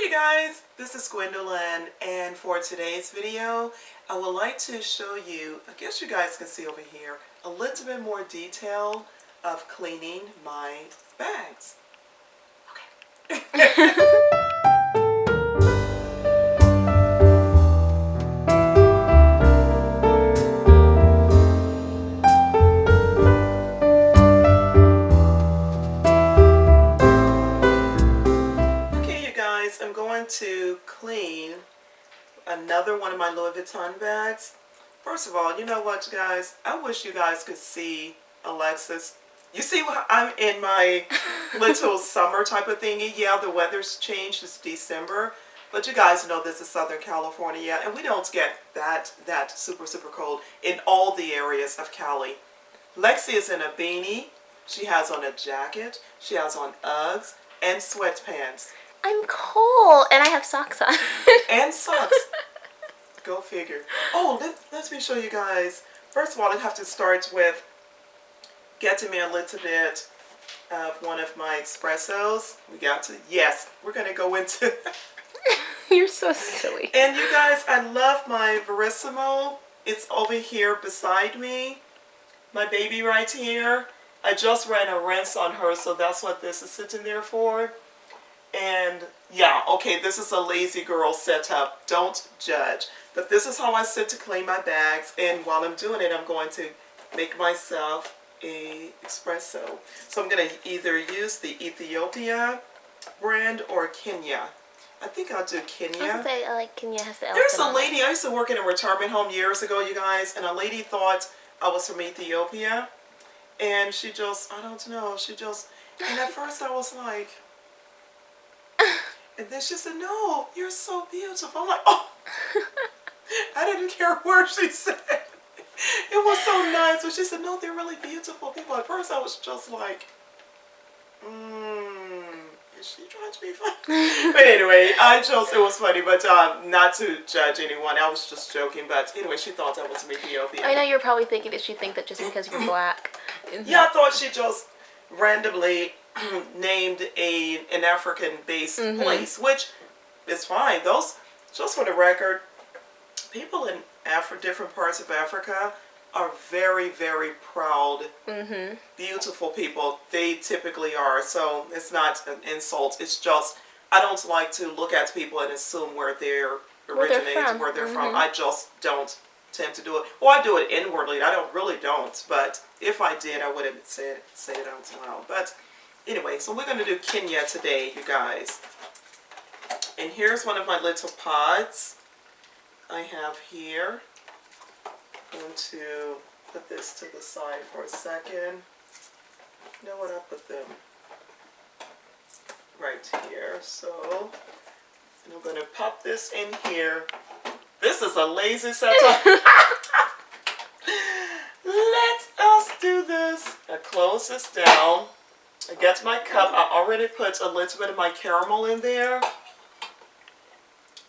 Hey guys, this is Gwendolyn, and for today's video I would like to show you, I guess you guys can see over here, a little bit more detail of cleaning my bags. Okay. I'm going to clean another one of my Louis Vuitton bags. First of all, you know what, guys? I wish you guys could see Alexis. You see, I'm in my little summer type of thingy. Yeah, the weather's changed. It's December. But you guys know this is Southern California, and we don't get that super cold in all the areas of Cali. Lexi is in a beanie. She has on a jacket. She has on Uggs and sweatpants. I'm cold, and I have socks on. And socks. Go figure. Oh, let me show you guys. First of all, I have to start with getting me a little bit of one of my espressos. We're going to go into... You're so silly. And you guys, I love my Verissimo. It's over here beside me. My baby right here. I just ran a rinse on her, so that's what this is sitting there for. And yeah, okay, this is a lazy girl setup. Don't judge. But this is how I sit to clean my bags. And while I'm doing it, I'm going to make myself a espresso. So I'm going to either use the Ethiopia brand or Kenya. I think I'll do Kenya. I like Kenya has the There's a lady, I used to work in a retirement home years ago, you guys, and a lady thought I was from Ethiopia. And she just, I don't know, and at first I was like... And then she said, "No, you're so beautiful." I'm like, oh. I didn't care where she said. It was so nice. But she said, "No, they're really beautiful people." At first I was just like, is she trying to be funny? But anyway, it was funny, but not to judge anyone. I was just joking. But anyway, she thought I was from Ethiopia. I know you're probably thinking, did she think that just because you're black? Yeah, I thought she just randomly named an African-based place, which is fine. Those, just for the record, people in different parts of Africa are very proud, beautiful people. They typically are. So it's not an insult. It's just I don't like to look at people and assume where they're originated, where they're from. I just don't tend to do it. Well, I do it inwardly. I don't. But if I did, I wouldn't say it out loud. But anyway, so we're going to do Kenya today, you guys. And here's one of my little pods I have here. I'm going to put this to the side for a second. You know what? I'll put them right here. So, and I'm going to pop this in here. This is a lazy setup. Let us do this. I close this down. I get my cup. I already put a little bit of my caramel in there.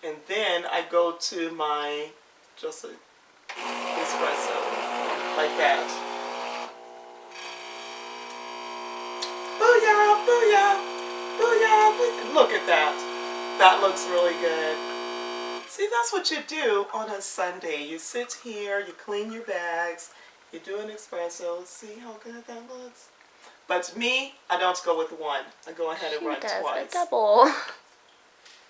And then I go to my espresso. Like that. Booyah, booyah, booyah. Look at that. That looks really good. See, that's what you do on a Sunday. You sit here, you clean your bags, you do an espresso. See how good that looks? But me, I don't go with one. I go ahead and run twice. A double.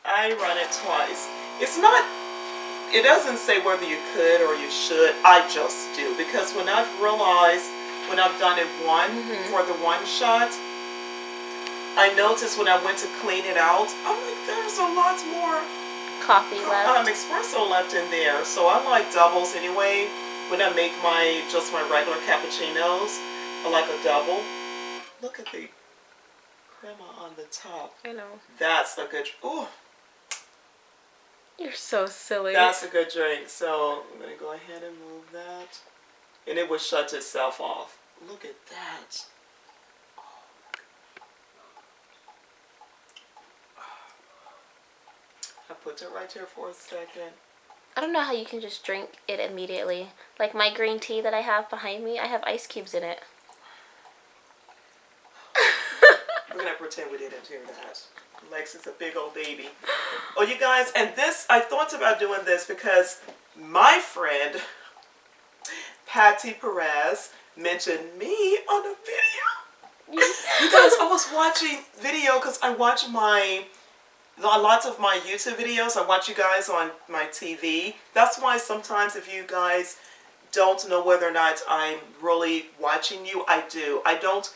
I run it twice. It doesn't say whether you could or you should. I just do. Because when I've done it for the one shot, I noticed when I went to clean it out, I'm like, there's a lot more coffee left. Espresso left in there. So I like doubles anyway. When I make my regular cappuccinos, I like a double. Look at the crema on the top. I know. That's a good... Ooh. You're so silly. That's a good drink. So I'm going to go ahead and move that. And it will shut itself off. Look at that. I put it right here for a second. I don't know how you can just drink it immediately. Like my green tea that I have behind me, I have ice cubes in it. We're going to pretend we didn't hear that. Lex is a big old baby. Oh, you guys, and this, I thought about doing this because my friend, Paty Perez, mentioned me on a video. You guys, I was watching video because I watch lots of my YouTube videos. I watch you guys on my TV. That's why sometimes if you guys don't know whether or not I'm really watching you, I do. I don't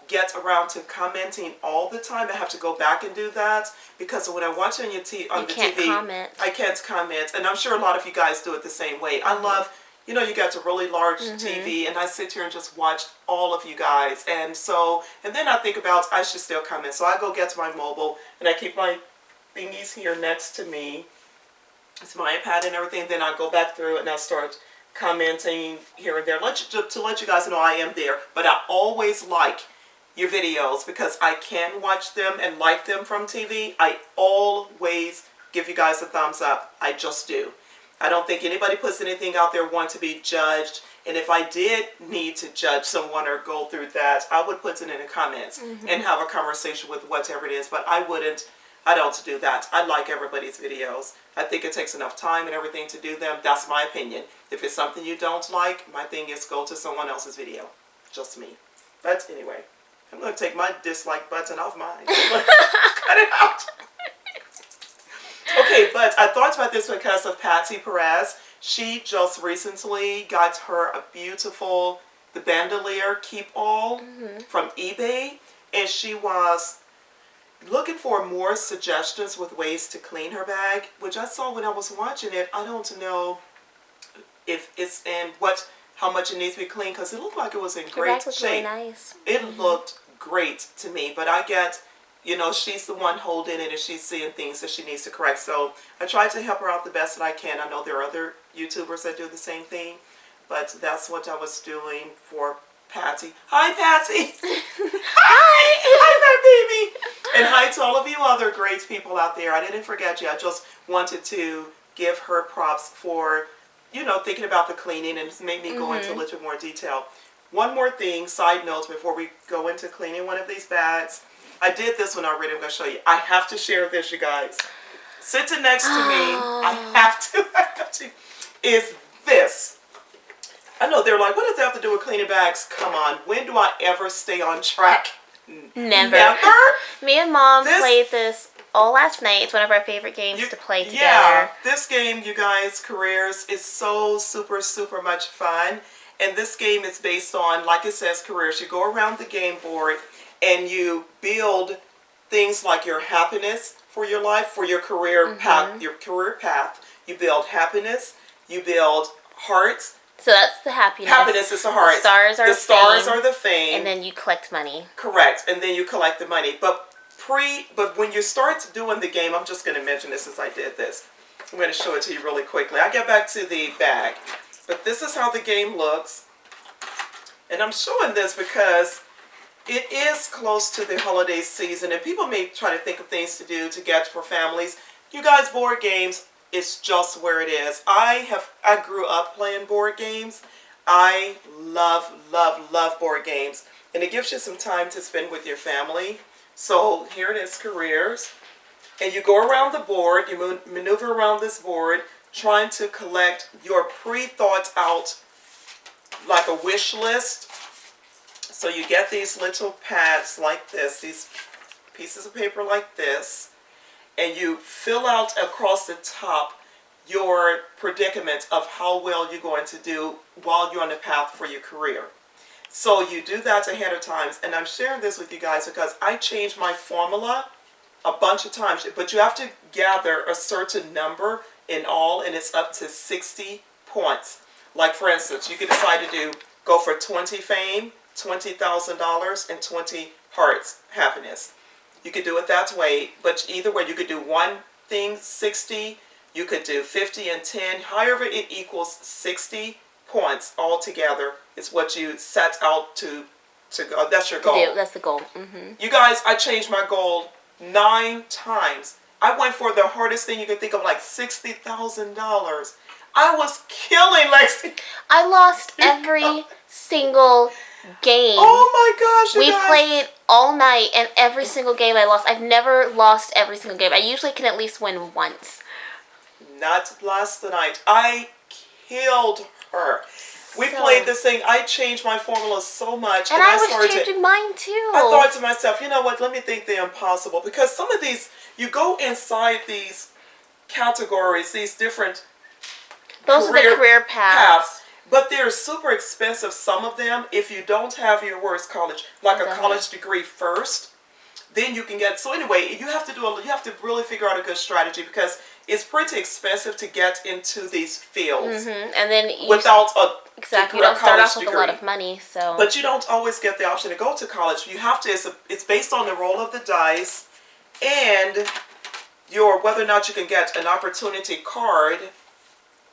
get around to commenting all the time. I have to go back and do that because when I watch on the TV, comment. I can't comment. And I'm sure a lot of you guys do it the same way. I love, you know, you got a really large TV and I sit here and just watch all of you guys. And then I think about I should still comment. So I go get to my mobile and I keep my thingies here next to me. It's my iPad and everything. Then I go back through and I start commenting here and there to let you guys know I am there. But I always like your videos because I can watch them and like them from TV. I always give you guys a thumbs up. I just do. I don't think anybody puts anything out there want to be judged. And if I did need to judge someone or go through that, I would put it in the comments and have a conversation with whatever it is. But I don't do that. I like everybody's videos. I think it takes enough time and everything to do them. That's my opinion. If it's something you don't like, my thing is go to someone else's video. Just me. But anyway, I'm going to take my dislike button off mine. Cut it out. Okay, but I thought about this because of Paty Perez. She just recently got her a beautiful, the bandolier Keepall from eBay. And she was looking for more suggestions with ways to clean her bag, which I saw when I was watching it. I don't know if it's in how much it needs to be cleaned because it looked like it was in great shape. Really nice. It looked great to me, but I get, you know, she's the one holding it and she's seeing things that she needs to correct. So I tried to help her out the best that I can. I know there are other YouTubers that do the same thing, but that's what I was doing for Paty. Hi, Paty. Hi, baby. And hi to all of you other great people out there. I didn't forget you. I just wanted to give her props for, you know, thinking about the cleaning, and it's made me go into a little bit more detail. One more thing, side note, before we go into cleaning one of these bags. I did this one already. I'm going to show you. I have to share this, you guys. Sitting next to me, I have to, is this. I know they're like, what does that have to do with cleaning bags? Come on. When do I ever stay on track? Never. Never? Me and Mom played this all last night. It's one of our favorite games to play together. Yeah, this game, you guys, Careers, is so super, super much fun. And this game is based on, like it says, Careers. You go around the game board and you build things like your happiness for your life, for your career path, You build happiness, you build hearts. So that's the happiness. Happiness is the heart. The stars are the fame. And then you collect money. Correct. And then you collect the money. But when you start doing the game, I'm just going to mention this as I did this. I'm going to show it to you really quickly. I get back to the bag. But this is how the game looks. And I'm showing this because it is close to the holiday season. And people may try to think of things to do to get for families. You guys, board games, it's just where it is. I grew up playing board games. I love, love, love board games. And it gives you some time to spend with your family. So here it is, Careers. And you go around the board, you maneuver around this board, trying to collect your pre-thought out, like a wish list. So you get these little pads like this, these pieces of paper like this, and you fill out across the top your predicament of how well you're going to do while you're on the path for your career. So you do that ahead of time, and I'm sharing this with you guys because I changed my formula a bunch of times, but you have to gather a certain number in all, and it's up to 60 points. Like for instance, you could decide to go for 20 fame, $20,000, and 20 hearts, happiness. You could do it that way, but either way, you could do one thing, 60, you could do 50 and 10, however it equals 60 points altogether is what you set out to go. That's your goal. That's the goal. You guys, I changed my goal 9 times. I went for the hardest thing you could think of, like $60,000. I was killing Lexi. I lost every single game. Oh my gosh, you We guys. played all night, and every single game I lost. I've never lost every single game. I usually can at least win once. Not last night. I killed her. We played this thing. I changed my formula so much. And I was changing mine too. I thought to myself, you know what, let me think the impossible. Because some of these, you go inside these categories, these different Those are the career paths. But they're super expensive, some of them, if you don't have your worst college, like a college degree first, then you can get, so anyway, you have to really figure out a good strategy because it's pretty expensive to get into these fields. And then without a you don't start off with a lot of money, so. But you don't always get the option to go to college. You have to, it's based on the roll of the dice and whether or not you can get an opportunity card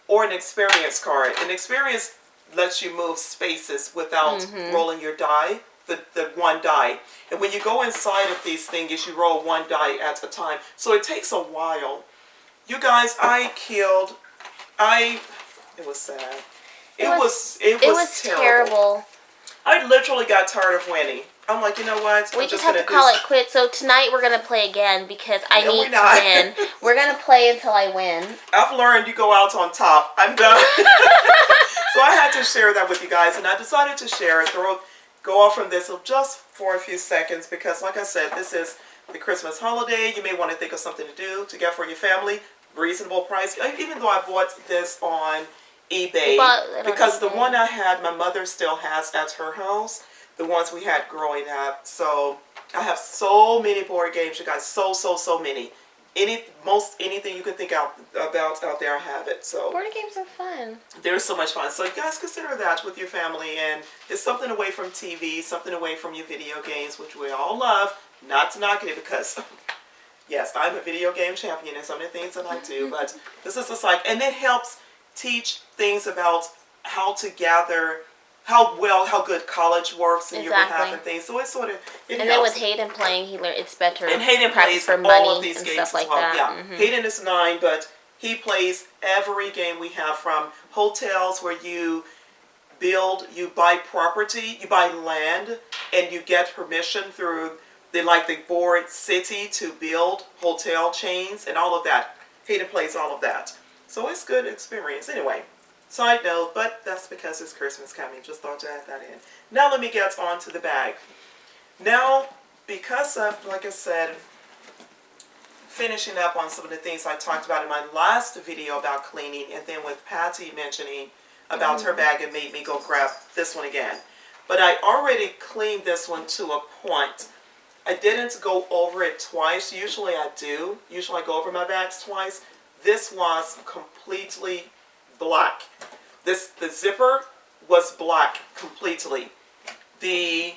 or an experience card. An experience lets you move spaces without rolling your die, the one die. And when you go inside of these things, you roll one die at a time. So it takes a while. You guys, it was sad. It was terrible. I literally got tired of winning. I'm like, you know what? We just have to call it quits. So tonight we're going to play again because I need to win. We're going to play until I win. I've learned you go out on top. I'm done. So I had to share that with you guys. And I decided to share it. Go off from this just for a few seconds because, like I said, this is the Christmas holiday. You may want to think of something to do to get for your family. Reasonable price. Even though I bought this on eBay. Because the one I had, my mother still has at her house. The ones we had growing up. So I have so many board games, you guys. So many. Anything you can think about out there, I have it. So board games are fun. They're so much fun. So you guys consider that with your family, and it's something away from TV, something away from your video games, which we all love. Not to knock it because yes, I'm a video game champion in some of the things that I do, but this is just like, and it helps teach things about how to gather. How good college works and your behalf and things. So it's sort of and helps. Then with Hayden playing, it's better. And Hayden plays for money all of these and games stuff like as well. that. Yeah, Hayden is 9, but he plays every game we have, from hotels where you buy property, you buy land, and you get permission through the board city to build hotel chains and all of that. Hayden plays all of that, so it's good experience anyway. Side note, but that's because it's Christmas coming. Just thought to add that in. Now let me get on to the bag. Now, because of, like I said, finishing up on some of the things I talked about in my last video about cleaning, and then with Paty mentioning about her bag, it made me go grab this one again. But I already cleaned this one to a point. I didn't go over it twice. Usually I do. Usually I go over my bags twice. This was completely black. The zipper was black completely. The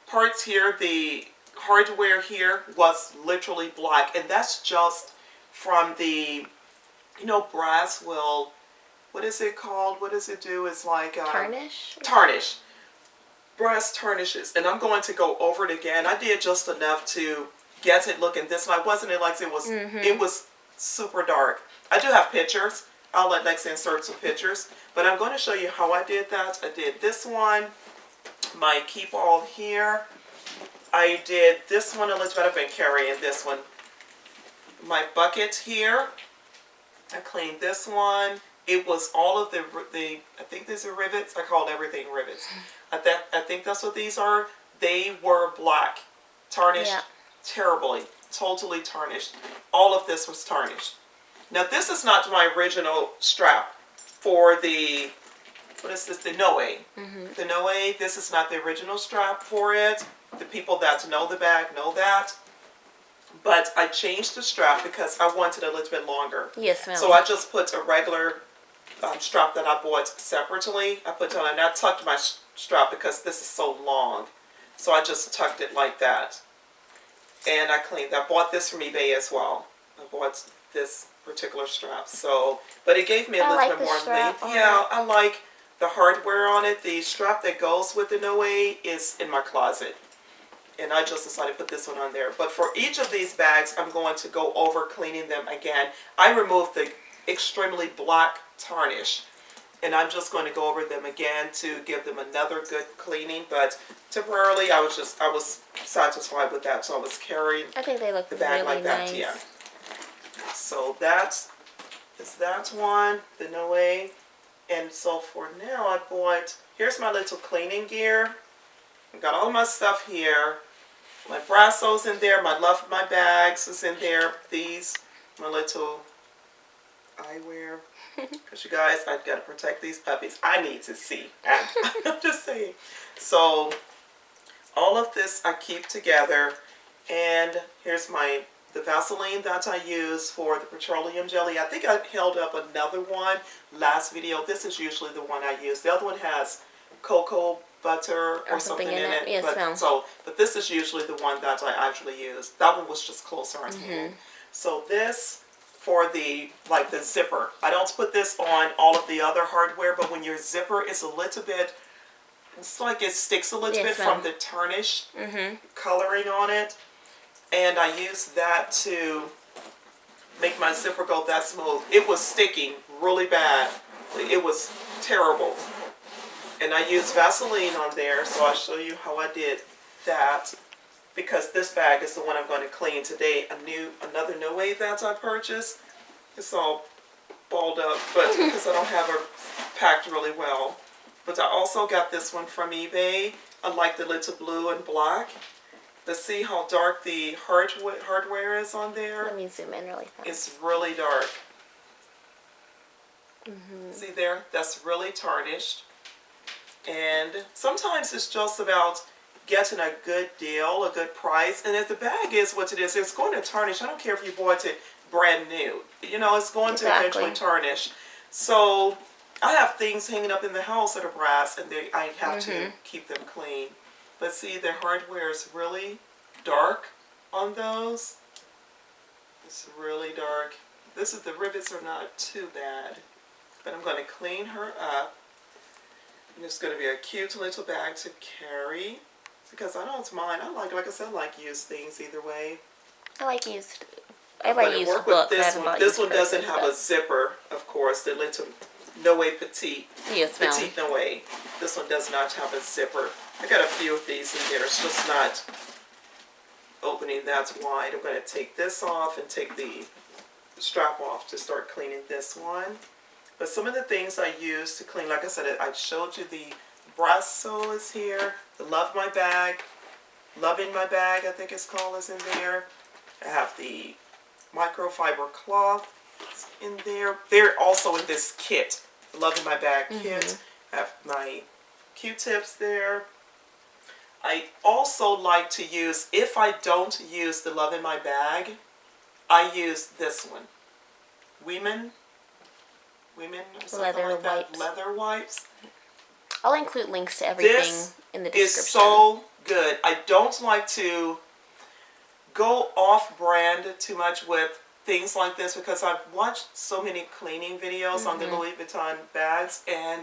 parts here, the hardware here was literally black, and that's just from the, brass will, what is it called? What does it do? It's like tarnish. Brass tarnishes, and I'm going to go over it again. I did just enough to get it looking this way. Wasn't it like it was? It was super dark. I do have pictures. I'll let Lex insert some pictures, but I'm going to show you how I did that. I did this one, my Keepall here. I did this one, Elizabeth. I've been carrying this one. My bucket here. I cleaned this one. It was all of the I think these are rivets. I called everything rivets. I think that's what these are. They were black, tarnished terribly, totally tarnished. All of this was tarnished. Now this is not my original strap for the, what is this, the Noe. The Noe, this is not the original strap for it. The people that know the bag know that. But I changed the strap because I wanted it a little bit longer. Yes, ma'am. So I just put a regular strap that I bought separately. I put on, and I tucked my strap because this is so long. So I just tucked it like that. And I cleaned. I bought this from eBay as well. I bought this particular strap. So, but it gave me a little bit more length. Yeah, I like the hardware on it. The strap that goes with the Noe is in my closet. And I just decided to put this one on there. But for each of these bags, I'm going to go over cleaning them again. I removed the extremely black tarnish. And I'm just going to go over them again to give them another good cleaning. But temporarily, I was satisfied with that. So I was carrying I think they look the bag really like that. nice. Yeah. So that one, the Noe. And so for now, I bought, here's my little cleaning gear. I've got all my stuff here. My brasso's in there. My bags is in there. These, my little eyewear. Because you guys, I've got to protect these puppies. I need to see. I'm just saying. So all of this I keep together. And here's the Vaseline that I use for the petroleum jelly. I think I held up another one last video. This is usually the one I use. The other one has cocoa butter or something in it. Yes, but this is usually the one that I actually use. That one was just closer on hand. So this for the zipper. I don't put this on all of the other hardware, but when your zipper is a little bit, it's like it sticks a little bit from the tarnish coloring on it. And I used that to make my zipper go that smooth. It was sticking really bad. It was terrible. And I used Vaseline on there, so I'll show you how I did that. Because this bag is the one I'm going to clean today. Another Noe that I purchased. It's all balled up, but because I don't have her packed really well. But I also got this one from eBay. I like the little blue and black. Let's see how dark the hardware is on there. Let me zoom in really fast. It's really dark. See there? That's really tarnished. And sometimes it's just about getting a good deal, a good price. And if the bag is what it is, it's going to tarnish. I don't care if you bought it brand new. You know, it's going to eventually tarnish. So I have things hanging up in the house that are brass, and I have to keep them clean. But see, the hardware is really dark on those. It's really dark. The rivets are not too bad. But I'm going to clean her up. And it's going to be a cute little bag to carry. Because I don't mind. Like I said, I like used things either way. I like used work books. With this one. This one doesn't have a zipper, of course. The little Noe Petite. Yes, Petite Noe. This one does not have a zipper. I got a few of these in there. It's just not opening that wide. I'm going to take this off and take the strap off to start cleaning this one. But some of the things I use to clean, like I said, I showed you the Brasso is here. The Loving My Bag, I think it's called, is in there. I have the microfiber cloth in there. They're also in this kit, the Loving My Bag kit. I have my Q-tips there. I also like to use, if I don't use the Loving My Bag, I use this one. Women or something like that. Leather wipes. I'll include links to everything in the description. This is so good. I don't like to go off-brand too much with things like this because I've watched so many cleaning videos on the Louis Vuitton bags, and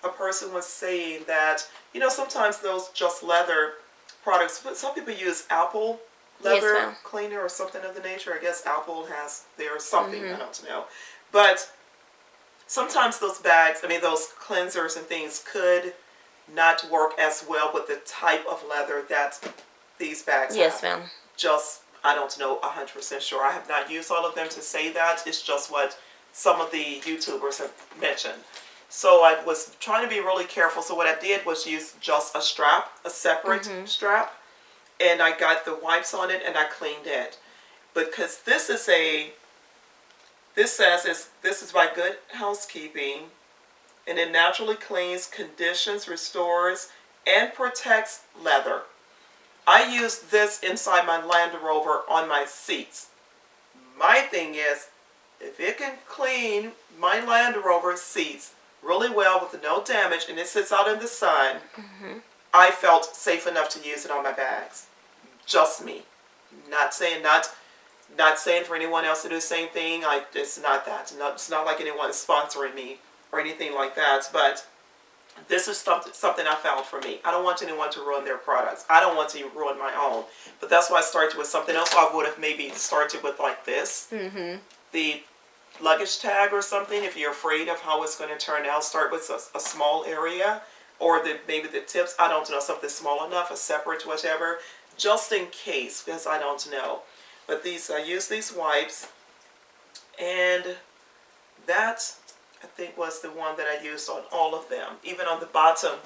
a person was saying that, you know, sometimes those just leather products, but some people use Apple leather cleaner or something of the nature. I guess Apple has their something, I don't know. But sometimes those bags, those cleansers and things could not work as well with the type of leather that these bags have. Yes, ma'am. Just, I don't know 100% sure. I have not used all of them to say that. It's just what some of the YouTubers have mentioned. So I was trying to be really careful. So what I did was use just a strap, a separate strap. And I got the wipes on it and I cleaned it. Because this says this is by Good Housekeeping, and it naturally cleans, conditions, restores, and protects leather. I use this inside my Land Rover on my seats. My thing is, if it can clean my Land Rover seats really well with no damage, and it sits out in the sun, I felt safe enough to use it on my bags. Just me. Not saying for anyone else to do the same thing. It's not that. It's not like anyone is sponsoring me or anything like that. But this is something I found for me. I don't want anyone to ruin their products. I don't want to ruin my own. But that's why I started with something else. I would have maybe started with like this. The luggage tag or something, if you're afraid of how it's going to turn out, start with a small area, or maybe the tips, I don't know, something small enough, a separate, whatever, just in case, because I don't know. But I use these wipes, and that, I think, was the one that I used on all of them, even on the bottom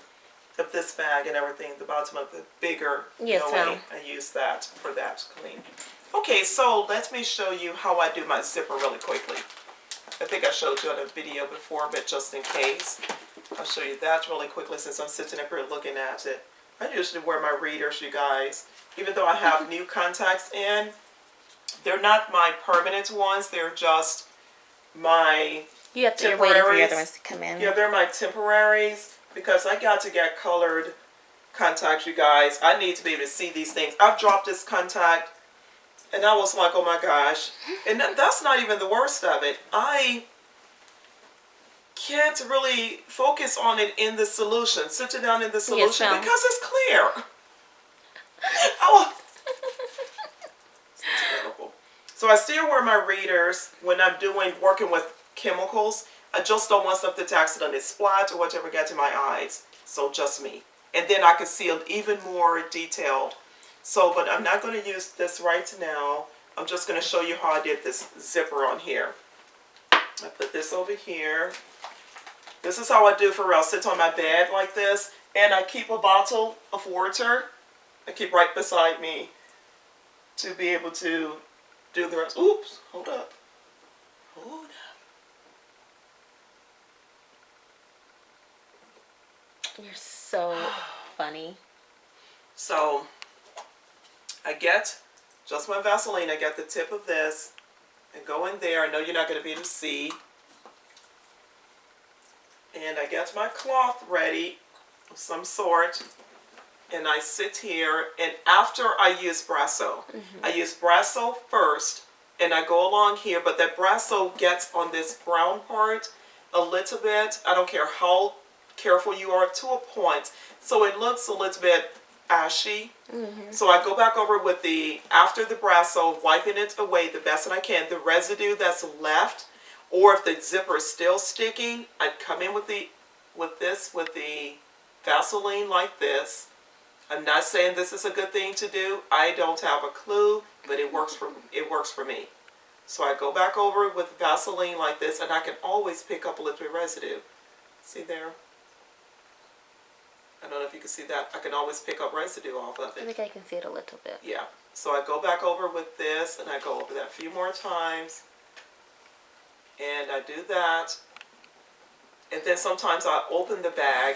of this bag and everything, the bottom of the bigger I use that for that to clean. Okay, so let me show you how I do my zipper really quickly. I think I showed you on a video before, but just in case, I'll show you that really quickly since I'm sitting up here looking at it. I usually wear my readers, you guys. Even though I have new contacts in, they're not my permanent ones. They're just my temporaries. You're waiting for the other ones to come in. Yeah, they're my temporaries because I got to get colored contacts, you guys. I need to be able to see these things. I've dropped this contact, and I was like, oh my gosh. And that's not even the worst of it. I can't really focus on it in the solution, sit it down in the solution, because it's clear. Oh, it's terrible. So I still wear my readers when I'm working with chemicals. I just don't want stuff to accidentally splat or whatever get to my eyes. So just me. And then I can see it even more detailed. So, but I'm not going to use this right now. I'm just going to show you how I did this zipper on here. I put this over here. This is how I do for real. I sit on my bed like this, and I keep a bottle of water. I keep right beside me to be able to do the rest. Oops, hold up. Hold up. You're so funny. So, I get just my Vaseline. I get the tip of this and go in there. I know you're not going to be able to see. And I get my cloth ready of some sort. And I sit here. And after I use Brasso, I use Brasso first. And I go along here. But that Brasso gets on this brown part a little bit. I don't care how careful you are, to a point. So it looks a little bit ashy. So I go back over with after the Brasso, wiping it away the best that I can. The residue that's left, or if the zipper is still sticking, I'd come in with the Vaseline like this. I'm not saying this is a good thing to do. I don't have a clue, but it works for me. So I go back over with Vaseline like this, and I can always pick up a little bit of residue. See there? I don't know if you can see that. I can always pick up residue off of it. I think I can see it a little bit. Yeah. So I go back over with this, and I go over that a few more times. And I do that. And then sometimes I open the bag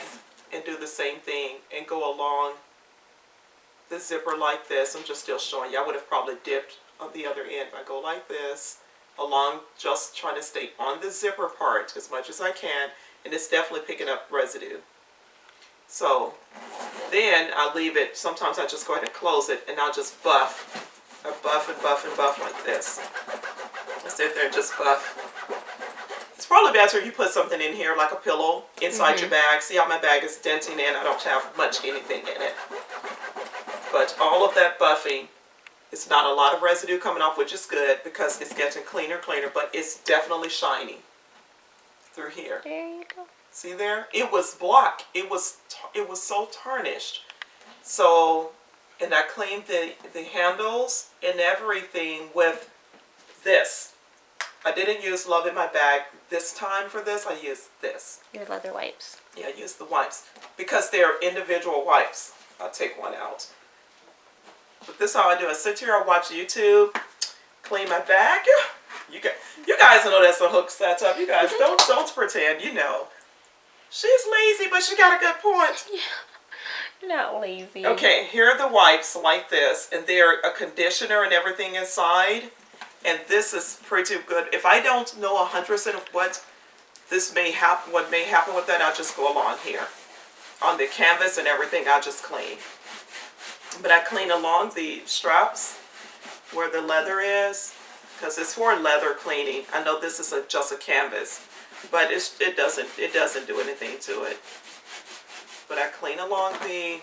and do the same thing and go along the zipper like this. I'm just still showing you. I would have probably dipped on the other end. I go like this, along, just trying to stay on the zipper part as much as I can. And it's definitely picking up residue. So then I leave it. Sometimes I just go ahead and close it, and I'll just buff. I buff and buff and buff like this. I sit there and just buff. It's probably better if you put something in here, like a pillow, inside your bag. See how my bag is denting in? I don't have much anything in it. But all of that buffing, it's not a lot of residue coming off, which is good because it's getting cleaner, but it's definitely shiny through here. There you go. See there? It was black. It was so tarnished. So, and I cleaned the handles and everything with this. I didn't use Love in My Bag this time for this. I used this. Your leather wipes. Yeah, I used the wipes because they're individual wipes. I'll take one out. But this is how I do it. I sit here, I watch YouTube, clean my bag. You guys know that's a hook set up. You guys don't pretend. You know. She's lazy, but she got a good point. Yeah. You're not lazy. Okay, here are the wipes like this, and they're a conditioner and everything inside. And this is pretty good. If I don't know 100% of what may happen with that, I'll just go along here. On the canvas and everything, I'll just clean. But I clean along the straps where the leather is, because it's for leather cleaning. I know this is just a canvas, but it doesn't do anything to it. But I clean along the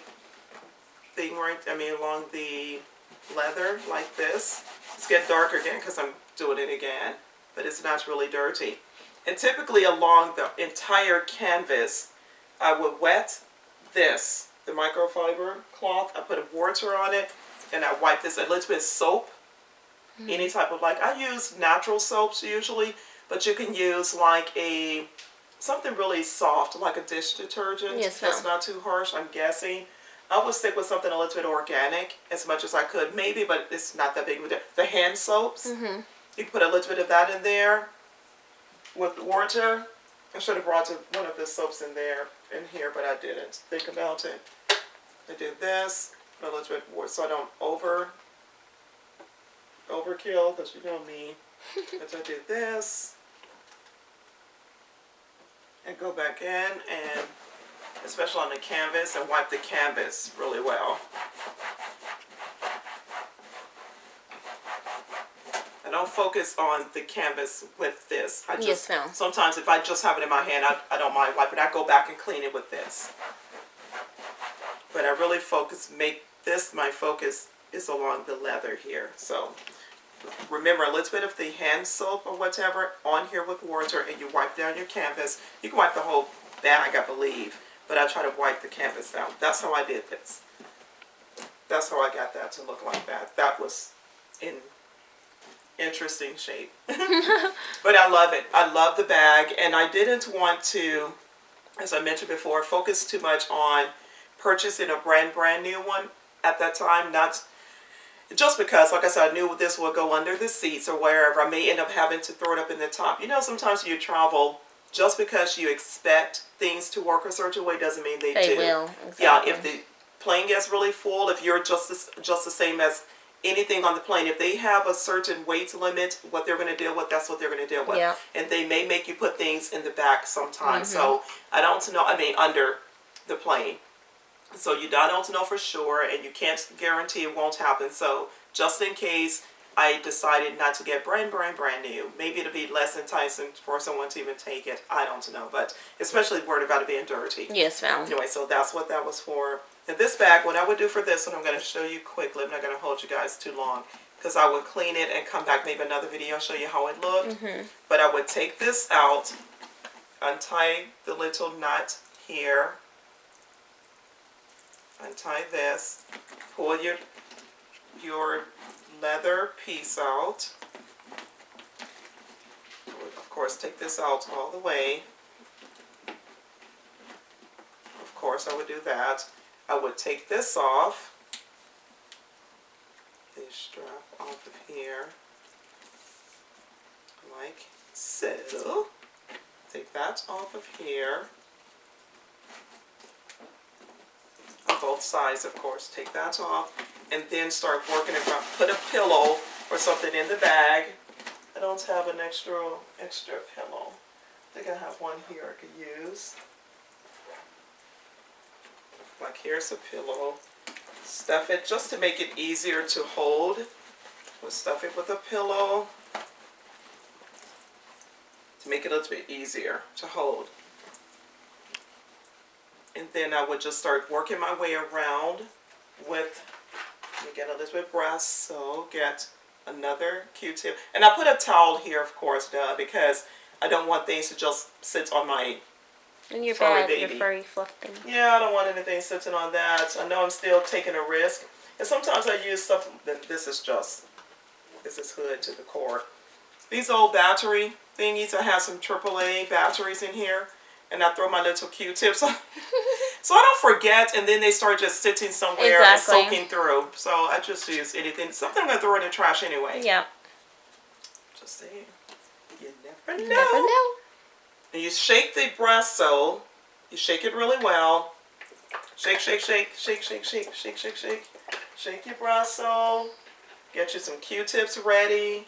thing along the leather like this. It's getting darker again because I'm doing it again. but it's not really dirty. And typically along the entire canvas, I would wet this, the microfiber cloth. I put water on it, and I wipe this a little bit of soap. Any type of, like, I use natural soaps usually, but you can use like something really soft, like a dish detergent. Yes, that's not too harsh, I'm guessing. I would stick with something a little bit organic as much as I could, maybe, but it's not that big of a deal. The hand soaps, you can put a little bit of that in there with water. I should have brought one of the soaps in here, but I didn't think about it. I did this, put a little bit more so I don't overkill, because you know me. But I did this and go back in, and especially on the canvas, and wipe the canvas really well. I don't focus on the canvas with this. I just sometimes if I just have it in my hand, I don't mind wiping. I go back and clean it with this. But I really make this my focus is along the leather here. So remember, a little bit of the hand soap or whatever on here with water, and you wipe down your canvas. You can wipe the whole bag, I believe, but I try to wipe the canvas down. That's how I did this. That's how I got that to look like that. That was in interesting shape. But I love it. I love the bag, and I didn't want to, as I mentioned before, focus too much on purchasing a brand new one at that time. Not just because, like I said, I knew this would go under the seats or wherever. I may end up having to throw it up in the top. You know, sometimes you travel, just because you expect things to work a certain way doesn't mean they do. Will. Exactly. Yeah, if the plane gets really full, if you're just the same as anything on the plane, if they have a certain weight limit, what they're going to deal with, that's what they're going to deal with. Yeah. And they may make you put things in the back sometimes. So I don't know, under the plane. So I don't know for sure, and you can't guarantee it won't happen. So just in case, I decided not to get brand new. Maybe it'll be less enticing for someone to even take it. I don't know, but especially worried about it being dirty. Yes, ma'am. Anyway, so that's what that was for. And this bag, what I would do for this one, I'm going to show you quickly. I'm not going to hold you guys too long, because I would clean it and come back, maybe another video, show you how it looked. But I would take this out, untie the little knot here, untie this, pull your leather piece out. Of course, take this out all the way. Of course, I would do that. I would take this off, the strap off of here, like so. Take that off of here. On both sides, of course. Take that off, and then start working around. Put a pillow or something in the bag. I don't have an extra pillow. I think I have one here I could use. Like, here's a pillow. Stuff it just to make it easier to hold. We'll stuff it with a pillow to make it a little bit easier to hold. And then I would just start working my way around with, let me get a little bit of brass, so get another Q-tip. And I put a towel here, of course, because I don't want things to just sit on my in your furry bag, baby. your furry fluff thing. Yeah, I don't want anything sitting on that. I know I'm still taking a risk. And sometimes I use stuff that this is hood to the core. These old battery thingies, I have some AAA batteries in here. And I throw my little Q-tips on. So I don't forget, and then they start just sitting somewhere and soaking through. So I just use anything. Something I'm going to throw in the trash anyway. Yeah. Just saying. You never know. And you shake the brass sole. You shake it really well. Shake, shake, shake, shake, shake, shake, shake, shake, shake. Shake your brass sole. Get you some Q-tips ready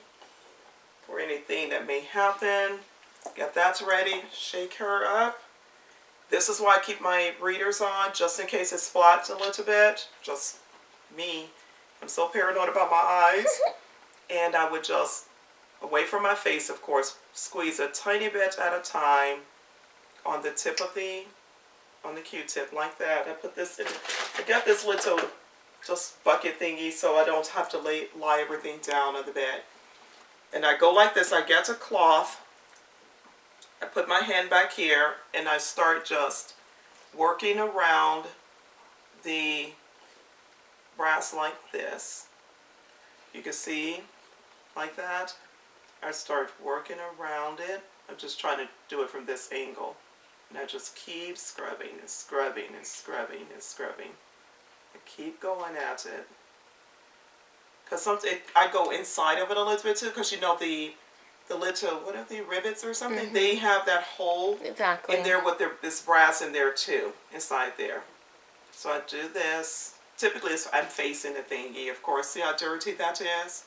for anything that may happen. Get that ready. Shake her up. This is why I keep my readers on, just in case it splats a little bit. Just me. I'm so paranoid about my eyes. And I would just, away from my face, of course, squeeze a tiny bit at a time on the tip of on the Q-tip, like that. I put this in, I got this little just bucket thingy so I don't have to lie everything down on the bed. And I go like this. I get a cloth. I put my hand back here and I start just working around the brass like this. You can see like that. I start working around it. I'm just trying to do it from this angle. And I just keep scrubbing and scrubbing and scrubbing and scrubbing. I keep going at it. Because I go inside of it a little bit too, because you know the little, what are they, rivets or something? Mm-hmm. They have that hole in there with this brass in there too, inside there. So I do this. Typically I'm facing the thingy, of course. See how dirty that is?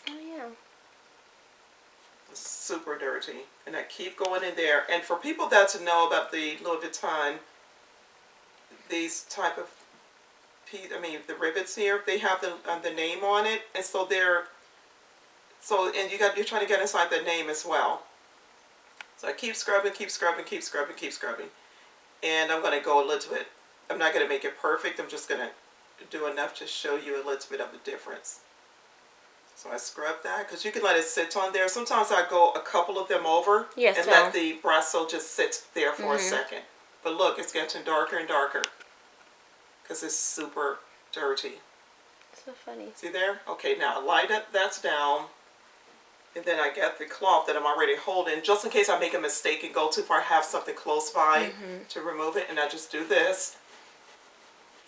Oh yeah. It's super dirty. And I keep going in there. And for people that to know about the Louis Vuitton, these type of, the rivets here, they have the name on it. And so and you're trying to get inside the name as well. So I keep scrubbing, keep scrubbing, keep scrubbing, keep scrubbing. And I'm going to go a little bit. I'm not going to make it perfect. I'm just going to do enough to show you a little bit of the difference. So I scrub that because you can let it sit on there. Sometimes I go a couple of them over and let the brasso just sit there for a second. But look, it's getting darker and darker because it's super dirty. So funny. See there? Okay, now light it. That's down. And then I get the cloth that I'm already holding, just in case I make a mistake and go too far, I have something close by to remove it. And I just do this.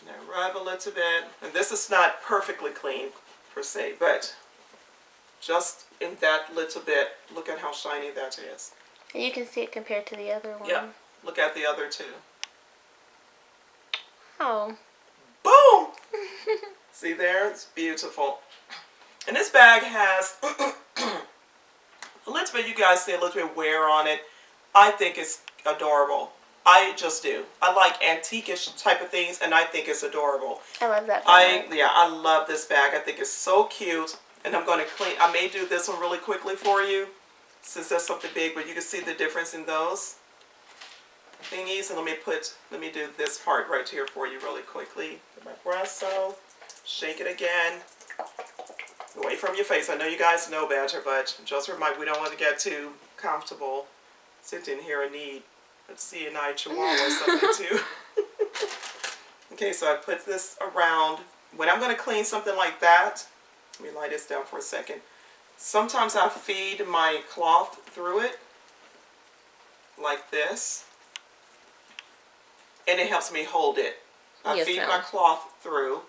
And I rub a little bit. And this is not perfectly clean, per se, but just in that little bit, look at how shiny that is. And you can see it compared to the other one. Yeah, look at the other two. Oh. Boom! See there? It's beautiful. And this bag has a little bit, you guys see a little bit of wear on it. I think it's adorable. I just do. I like antique-ish type of things, and I think it's adorable. I love that bag. I love this bag. I think it's so cute. And I'm going to clean. I may do this one really quickly for you, since that's something big, but you can see the difference in those thingies. And let me do this part right here for you really quickly. Get my brasso. Shake it again. Away from your face. I know you guys know better, but just remind, we don't want to get too comfortable sitting here and need a CNI Chihuahua or something too. Okay, so I put this around. When I'm going to clean something like that, let me light this down for a second. Sometimes I feed my cloth through it like this, and it helps me hold it. I feed my cloth through.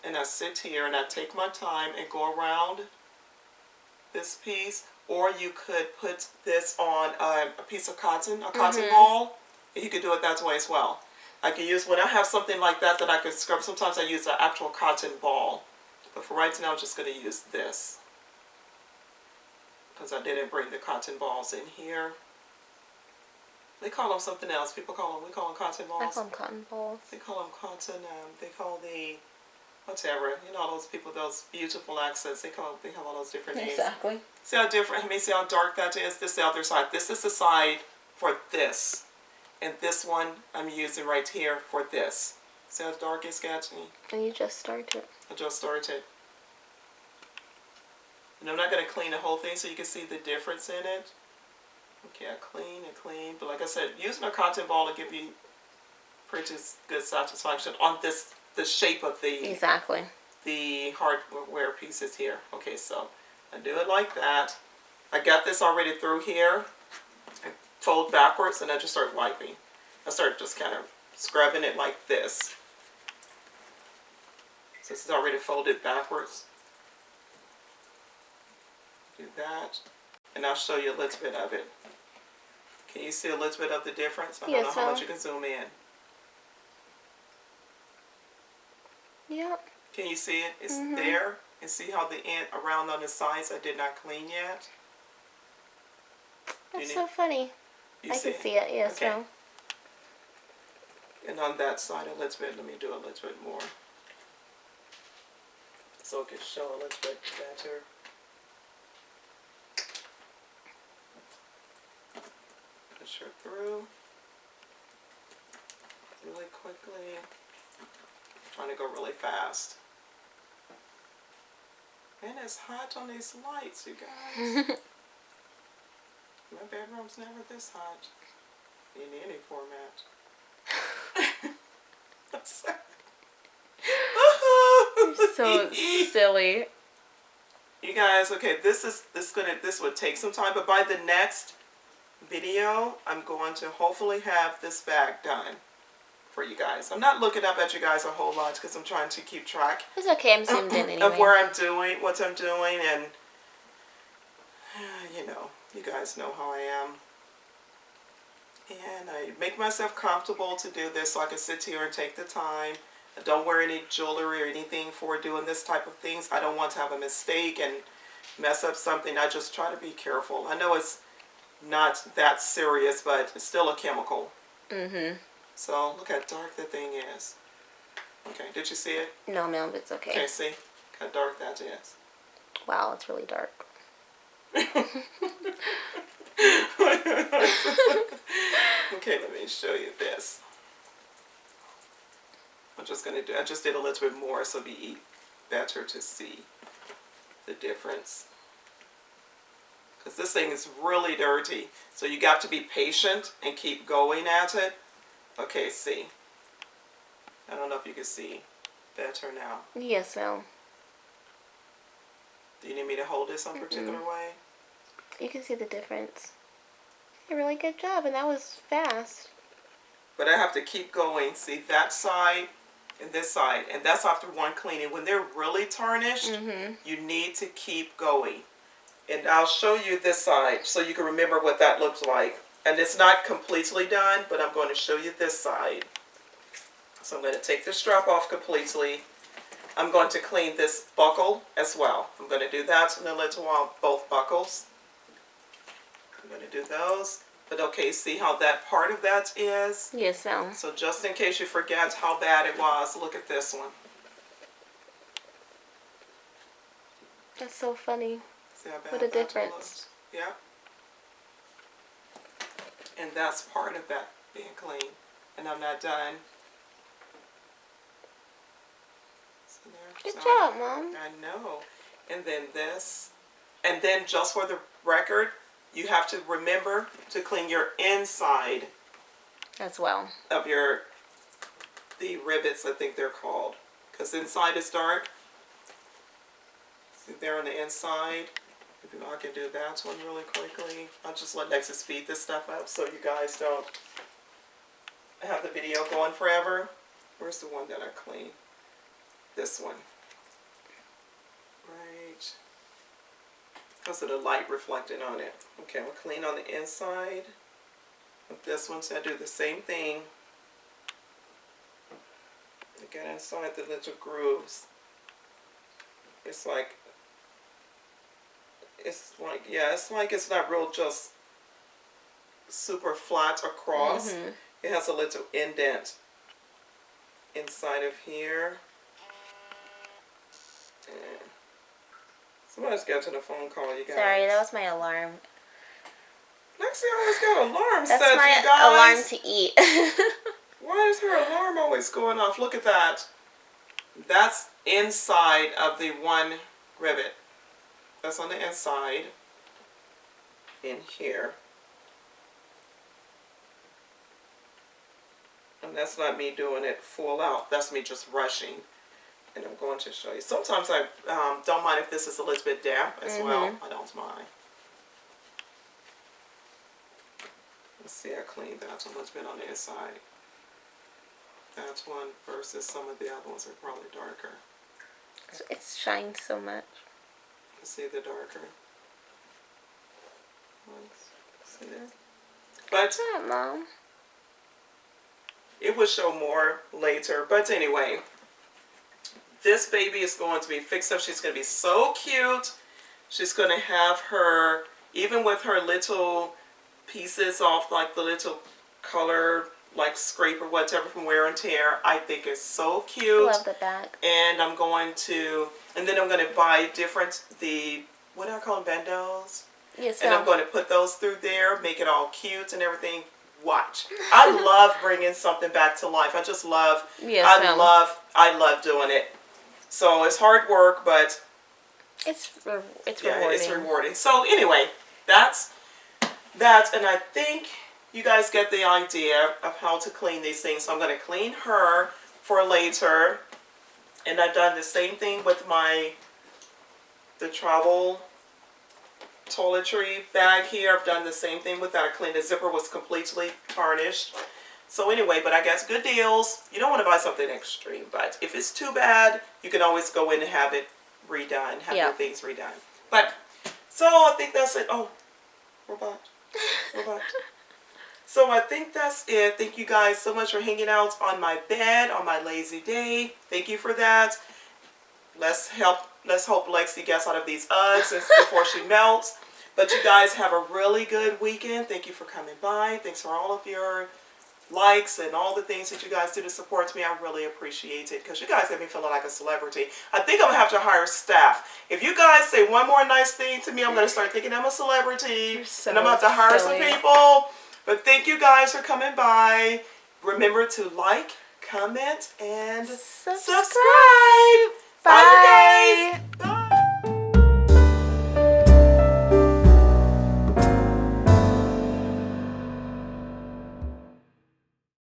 And I sit here and I take my time and go around this piece. Or you could put this on a piece of cotton, a cotton ball. And you could do it that way as well. I can use, when I have something like that I could scrub, sometimes I use an actual cotton ball. But for right now, I'm just going to use this. Because I didn't bring the cotton balls in here. They call them something else. We call them cotton balls. I call them cotton balls. They call them cotton, they call the... whatever, you know, those people, those beautiful accents, they have all those different names. Exactly. See how different, see how dark that is? This is the other side. This is the side for this. And this one I'm using right here for this. See how dark it's getting? And you just started. I just started. And I'm not going to clean the whole thing so you can see the difference in it. Okay, I clean and clean. But like I said, using a cotton ball will give you pretty good satisfaction on this, the shape of the hardware pieces here. Okay, so I do it like that. I got this already through here. I fold backwards and I just start wiping. I start just kind of scrubbing it like this. So this is already folded backwards. Do that. And I'll show you a little bit of it. Can you see a little bit of the difference? I don't know how much you can zoom in. Yep. Can you see it? It's there. And see how the end around on the sides I did not clean yet? That's so funny. I can see it, yes. Okay. No. And on that side a little bit, let me do a little bit more. So it can show a little bit better. Push her through really quickly. I'm trying to go really fast. And it's hot on these lights, you guys. My bedroom's never this hot in any format. So silly. You guys, okay, this would take some time, but by the next video, I'm going to hopefully have this bag done for you guys. I'm not looking up at you guys a whole lot because I'm trying to keep track. It's okay, I'm zoomed in anyway. Of where I'm doing, what I'm doing, and you know, you guys know how I am. And I make myself comfortable to do this so I can sit here and take the time. I don't wear any jewelry or anything for doing this type of things. I don't want to have a mistake and mess up something. I just try to be careful. I know it's not that serious, but it's still a chemical. Mm-hmm. So look how dark the thing is. Okay, did you see it? No, ma'am, it's okay. Okay, see how dark that is. Wow, it's really dark. Okay, let me show you this. I just did a little bit more so it'll be better to see the difference. Because this thing is really dirty. So you got to be patient and keep going at it. Okay, see. I don't know if you can see better now. Yes, ma'am. Do you need me to hold this some particular way? You can see the difference. A really good job, and that was fast. But I have to keep going. See that side and this side, and that's after one cleaning. When they're really tarnished, you need to keep going. And I'll show you this side so you can remember what that looks like. And it's not completely done, but I'm going to show you this side. So I'm going to take the strap off completely. I'm going to clean this buckle as well. I'm going to do that in a little while, both buckles. I'm going to do those. But okay, see how that part of that is? Yes, ma'am. So just in case you forget how bad it was, look at this one. That's so funny. See how bad what a that difference. looks? Yeah. And that's part of that being clean. And I'm not done. Good job, Mom. I know. And then this. And then just for the record, you have to remember to clean your inside as well of the rivets, I think they're called. Because inside is dark. See there on the inside. Maybe I can do that one really quickly. I'll just let Alexis speed this stuff up so you guys don't have the video going forever. Where's the one that I clean? This one. Right. Because of the light reflecting on it. Okay, we'll clean on the inside of this one. So I do the same thing. Get inside the little grooves. It's like, yeah, it's like it's not real just super flat across. It has a little indent inside of here. And somebody's getting a phone call, you guys. Sorry, that was my alarm. Lexi always got alarm That's set, my you guys. alarm to eat. Why is her alarm always going off? Look at that. That's inside of the one rivet. That's on the inside. In here. And that's not me doing it full out. That's me just rushing. And I'm going to show you. Sometimes I don't mind if this is a little bit damp as well. I don't mind. Let's see, I cleaned that a little bit on the inside. That's one versus some of the other ones are probably darker. It shines so much. See the darker ones? See there? But yeah, Mom. It will show more later. But anyway, this baby is going to be fixed up. She's going to be so cute. She's going to have her, even with her little pieces off, like the little color, like scrape or whatever from wear and tear. I think it's so cute. I love the back. And I'm going to, and then I'm going to buy different, what do I call them, bandos? Yes, and I'm going to put those through there, make it all cute and everything. Watch. I love bringing something back to life. I just love, yes, I love doing it. So it's hard work, but It's rewarding. Yeah, it's rewarding. So anyway, that's that, and I think you guys get the idea of how to clean these things. So I'm going to clean her for later, and I've done the same thing with the travel toiletry bag here. I've done the same thing with that. I cleaned the zipper, was completely tarnished. So anyway, but I guess good deals. You don't want to buy something extreme, but if it's too bad, you can always go in and have it redone, have your things redone. But so I think that's it. Oh, we're back. So I think that's it. Thank you guys so much for hanging out on my bed on my lazy day. Thank you for that. Let's hope Lexi gets out of these Uggs before she melts. But you guys have a really good weekend. Thank you for coming by. Thanks for all of your likes and all the things that you guys do to support me. I really appreciate it because you guys get me feeling like a celebrity. I think I'm going to have to hire staff. If you guys say one more nice thing to me, I'm going to start thinking I'm a celebrity. And I'm going to have to hire some people. But thank you guys for coming by. Remember to like, comment, and subscribe. Bye, you guys. Bye.